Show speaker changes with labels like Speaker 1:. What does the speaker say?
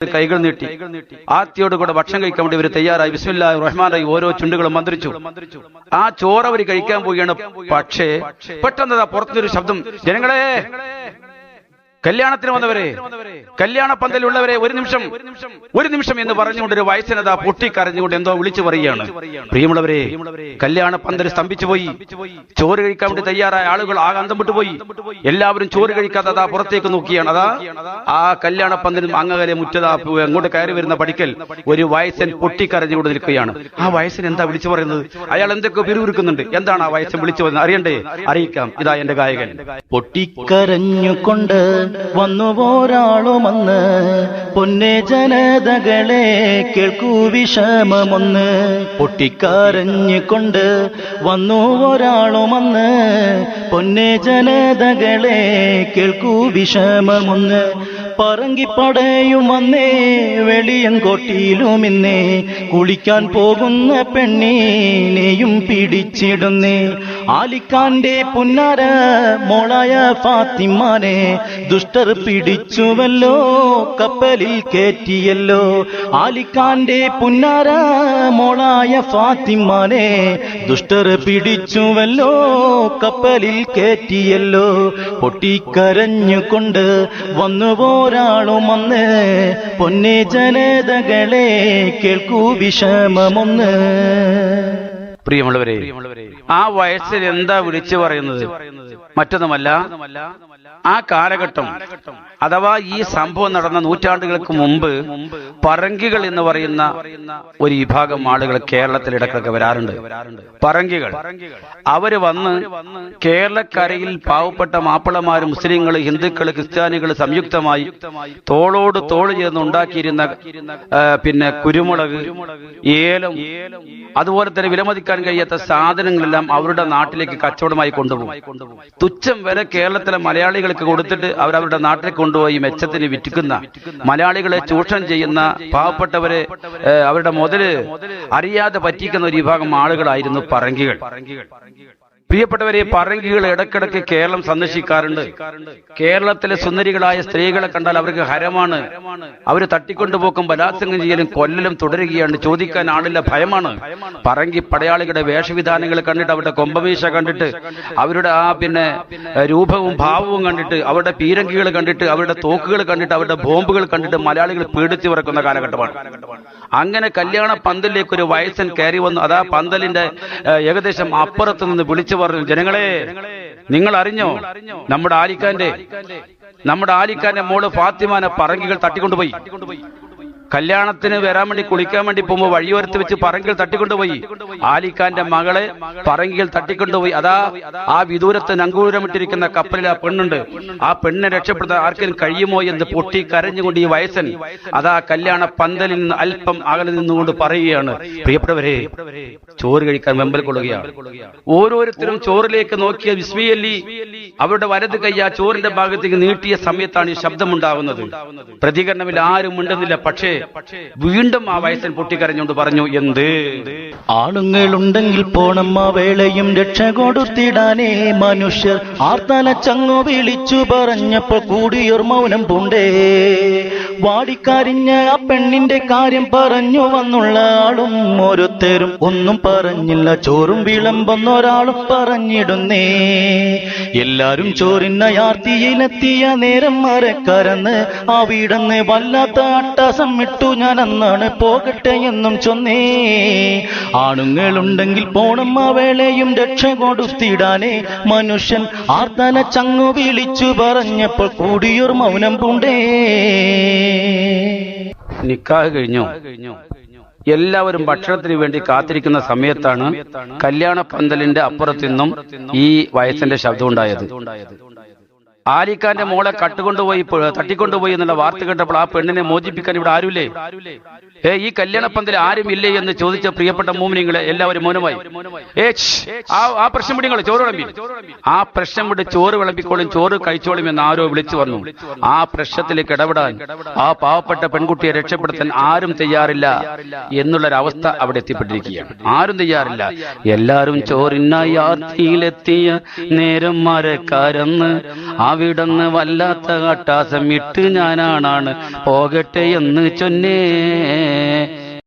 Speaker 1: കൈകൾ നീട്ടി ആത്തിയോടുകൂടെ ഭക്ഷണം കഴിക്കാൻ വേണ്ടി ഇവർ തയ്യാറായി. ബിസ്മില്ലാഹിർ റഹ്മാനിർ റഹീം ഓരോ ചുണ്ടുകളും മന്ത്രിച്ചു. ആ ചോറ് അവർ കഴിക്കാൻ പോവുകയാണ്. പക്ഷേ പെട്ടെന്ന് പുറത്തൊരു ശബ്ദം, ജനങ്ങളെ, കല്യാണത്തിന് വന്നവരെ, കല്യാണ പന്തലുള്ളവരെ, ഒരു നിമിഷം എന്ന് പറഞ്ഞുകൊണ്ടൊരു വയസ്സനത പൊട്ടിക്കരഞ്ഞുകൊണ്ട് എന്തോ വിളിച്ചു പറയുകയാണ്. പ്രിയമുള്ളവരെ, കല്യാണ പന്തൽ സ്തംഭിച്ചു പോയി. ചോറ് കഴിക്കാൻ വേണ്ടി തയ്യാറായ ആളുകൾ ആകെ അന്തം വിട്ടുപോയി. എല്ലാവരും ചോറ് കഴിക്കാതെ അതാ പുറത്തേക്ക് നോക്കിയാണ്. അതാ ആ കല്യാണ പന്തലും അങ്ങകലെ മുറ്റതാ അങ്ങോട്ട് കയറി വരുന്ന പടിക്കൽ ഒരു വയസ്സൻ പൊട്ടിക്കരഞ്ഞുകൊണ്ട് നിൽക്കുകയാണ്. ആ വയസ്സൻ എന്താ വിളിച്ചു പറയുന്നത്? അയാൾ എന്തൊക്കെ പിരിവിറുക്കുന്നുണ്ട്. എന്താണ് ആ വയസ്സൻ വിളിച്ചു പറയുന്നത്? അറിയണ്ടേ? അറിയിക്കാം. ഇതാ എന്റെ ഗായകൻ.
Speaker 2: പൊട്ടിക്കരഞ്ഞുകൊണ്ട് വന്നുപോരാളുമന്ന്, പൊന്നെ ജനതകളെ കേൾക്കൂ വിഷമമൊന്ന്. പൊട്ടിക്കരഞ്ഞുകൊണ്ട് വന്നുപോരാളുമന്ന്, പൊന്നെ ജനതകളെ കേൾക്കൂ വിഷമമൊന്ന്. പറങ്കിപ്പടയും വന്നേ വെളിയങ്കോട്ടിയിലുമിന്നേ, കുളിക്കാൻ പോകുന്ന പെണ്ണിനെയും പിടിച്ചിടുന്നേ. ആലിക്കാന്റെ പുന്നാര മോളായ ഫാത്തിമാനെ ദുഷ്ടർ പിടിച്ചുവല്ലോ, കപ്പലിൽ കേറ്റിയല്ലോ. ആലിക്കാന്റെ പുന്നാര മോളായ ഫാത്തിമാനെ ദുഷ്ടർ പിടിച്ചുവല്ലോ, കപ്പലിൽ കേറ്റിയല്ലോ. പൊട്ടിക്കരഞ്ഞുകൊണ്ട് വന്നുപോരാളുമന്ന്, പൊന്നെ ജനതകളെ കേൾക്കൂ വിഷമമൊന്ന്.
Speaker 1: പ്രിയമുള്ളവരെ, ആ വയസ്സിൽ എന്താ വിളിച്ചു പറയുന്നത്? മറ്റൊന്നുമല്ല, ആ കാലഘട്ടം അഥവാ ഈ സംഭവം നടന്ന നൂറ്റാണ്ടുകൾക്ക് മുമ്പ് പറങ്കികൾ എന്ന് പറയുന്ന ഒരു വിഭാഗം ആളുകൾ കേരളത്തിൽ ഇടയ്ക്കൊക്കെ വരാറുണ്ട്. പറങ്കികൾ അവര് വന്ന് കേരളക്കരയിൽ പാവപ്പെട്ട മാപ്പിളമാര്, മുസ്ലിങ്ങൾ, ഹിന്ദുക്കൾ, ക്രിസ്ത്യാനികൾ സംയുക്തമായി തോളോട് തോള് ചേർന്ന് ഉണ്ടാക്കിയിരുന്ന പിന്നെ കുരുമുളക്, ഏലം, അതുപോലെ തന്നെ വിലമതിക്കാൻ കഴിയാത്ത സാധനങ്ങളെല്ലാം അവരുടെ നാട്ടിലേക്ക് കച്ചവടമായി കൊണ്ടുപോകും. തുച്ഛം വില കേരളത്തിലെ മലയാളികൾക്ക് കൊടുത്തിട്ട് അവരവരുടെ നാട്ടിലേക്ക് കൊണ്ടുപോയി മെച്ചത്തിന് വിറ്റുക്കുന്ന, മലയാളികളെ ചൂഷണം ചെയ്യുന്ന, പാവപ്പെട്ടവരെ അവരുടെ മുതല് അറിയാതെ പറ്റിക്കുന്ന ഒരു വിഭാഗം ആളുകളായിരുന്നു പറങ്കികൾ. പ്രിയപ്പെട്ടവരെ, പറങ്കികൾ ഇടക്കിടക്ക് കേരളം സന്ദർശിക്കാറുണ്ട്. കേരളത്തിലെ സുന്ദരികളായ സ്ത്രീകളെ കണ്ടാൽ അവർക്ക് ഹരമാണ്. അവർ തട്ടിക്കൊണ്ടുപോക്കും, ബലാത്സംഗം ചെയ്യലും കൊല്ലലും തുടരുകയാണ്. ചോദിക്കാൻ ആളില്ല, ഭയമാണ്. പറങ്കി പടയാളികളുടെ വേഷവിധാനങ്ങൾ കണ്ടിട്ട്, അവരുടെ കൊമ്പമീശ കണ്ടിട്ട്, അവരുടെ ആ പിന്നെ രൂപവും ഭാവവും കണ്ടിട്ട്, അവരുടെ പീരങ്കികൾ കണ്ടിട്ട്, അവരുടെ തോക്കുകൾ കണ്ടിട്ട്, അവരുടെ ബോംബുകൾ കണ്ടിട്ട് മലയാളികൾ പേടിച്ചു വിറക്കുന്ന കാലഘട്ടമാണ്. അങ്ങനെ കല്യാണ പന്തലിലേക്ക് ഒരു വയസ്സൻ കയറി വന്നു. അതാ പന്തലിന്റെ ഏകദേശം അപ്പുറത്ത് നിന്ന് വിളിച്ചു പറഞ്ഞു, ജനങ്ങളെ, നിങ്ങൾ അറിഞ്ഞോ, നമ്മുടെ ആലിക്കാന്റെ മോള് ഫാത്തിമാനെ പറങ്കികൾ തട്ടിക്കൊണ്ടുപോയി. കല്യാണത്തിന് വരാൻ വേണ്ടി കുളിക്കാൻ വേണ്ടി പോകുമ്പോൾ വഴിയോരത്ത് വെച്ച് പറങ്കികൾ തട്ടിക്കൊണ്ടുപോയി. ആലിക്കാന്റെ മകളെ പറങ്കികൾ തട്ടിക്കൊണ്ടുപോയി. അതാ ആ വിദൂരത്ത് നങ്കൂരമിട്ടിരിക്കുന്ന കപ്പലിൽ ആ പെണ്ണുണ്ട്. ആ പെണ്ണിനെ രക്ഷപ്പെടുത്താൻ ആർക്കും കഴിയുമോ എന്ന് പൊട്ടി കരഞ്ഞുകൊണ്ട് ഈ വയസ്സൻ അതാ കല്യാണ പന്തലിൽ നിന്ന് അല്പം അകലെ നിന്നുകൊണ്ട് പറയുകയാണ്, പ്രിയപ്പെട്ടവരെ, ചോറ് കഴിക്കാൻ വെമ്പൽ കൊള്ളുകയാണ്. ഓരോരുത്തരും ചോറിലേക്ക് നോക്കിയ വിസ്മിയല്ലി അവരുടെ വലത് കൈ ആ ചോറിന്റെ ഭാഗത്തേക്ക് നീട്ടിയ സമയത്താണ് ഈ ശബ്ദമുണ്ടാകുന്നത്. പ്രതികരണമില്ല, ആരും ഉണ്ടെന്നില്ല. പക്ഷേ വീണ്ടും ആ വയസ്സൻ പൊട്ടിക്കരഞ്ഞുകൊണ്ട് പറഞ്ഞു, എന്ത്
Speaker 2: ആളുങ്ങളുണ്ടെങ്കിൽ പോണം ആ വേളയും രക്ഷ കൊടുത്തിടാനേ. മനുഷ്യർ ആർത്തല ചങ്ങു വിളിച്ചു പറഞ്ഞപ്പോൾ കൂടിയൊരു മൗനം പൂണ്ടേ. വാടിക്കരിഞ്ഞ ആ പെണ്ണിന്റെ കാര്യം പറഞ്ഞു വന്നുള്ള ആളും ഓരോരുത്തരും ഒന്നും പറഞ്ഞില്ല. ചോറും വിളമ്പൊന്നൊരാളും പറഞ്ഞിടുന്നേ. എല്ലാരും ചോറിനയാർത്തിയിലെത്തിയ നേരം മരക്കരന്ന് ആ വീടന്ന് വല്ലാത്ത അട്ടസം ഇട്ടു. ഞാൻ അന്നാണ് പോകട്ടെ എന്നും ചൊന്നേ. ആണുങ്ങളുണ്ടെങ്കിൽ പോണം ആ വേളയും രക്ഷ കൊടുത്തിടാനേ. മനുഷ്യൻ ആർത്തല ചങ്ങു വിളിച്ചു പറഞ്ഞപ്പോൾ കൂടിയൊരു മൗനം പൂണ്ടേ.
Speaker 1: നിക്കാഹ് കഴിഞ്ഞു. എല്ലാവരും ഭക്ഷണത്തിന് വേണ്ടി കാത്തിരിക്കുന്ന സമയത്താണ് കല്യാണ പന്തലിന്റെ അപ്പുറത്തു നിന്നും ഈ വയസ്സിന്റെ ശബ്ദം ഉണ്ടായത്. ആലിക്കാന്റെ മോളെ തട്ടിക്കൊണ്ടുപോയി എന്നുള്ള വാർത്ത കേട്ടപ്പോൾ ആ പെണ്ണിനെ മോചിപ്പിക്കാൻ ഇവിടെ ആരുമില്ലേ? ഈ കല്യാണ പന്തൽ ആരും ഇല്ലേ എന്ന് ചോദിച്ച പ്രിയപ്പെട്ട മോമിനിങ്ങളെ എല്ലാവരും മൗനമായി. ആ പ്രശ്നം വിടി, നിങ്ങൾ ചോറ് വിളമ്പി, ആ പ്രശ്നം വിട്ട് ചോറ് വിളമ്പിക്കോളും, ചോറ് കഴിച്ചോളും എന്ന് ആരോ വിളിച്ചു വന്നു. ആ പ്രശ്നത്തിലേക്ക് ഇടപെടാൻ, ആ പാവപ്പെട്ട പെൺകുട്ടിയെ രക്ഷപ്പെടുത്താൻ ആരും തയ്യാറില്ല എന്നുള്ളൊരവസ്ഥ അവിടെ എത്തിപ്പെട്ടിരിക്കുകയാണ്. ആരും തയ്യാറില്ല. എല്ലാരും ചോറിനായി ആർത്തിയിലെത്തിയ നേരം മരക്കാരെന്ന് ആ അവിടുന്ന് വല്ലാത്ത കട്ടാസം ഇട്ട് ഞാനാണ് പോകട്ടെ എന്ന് ചൊന്നേ.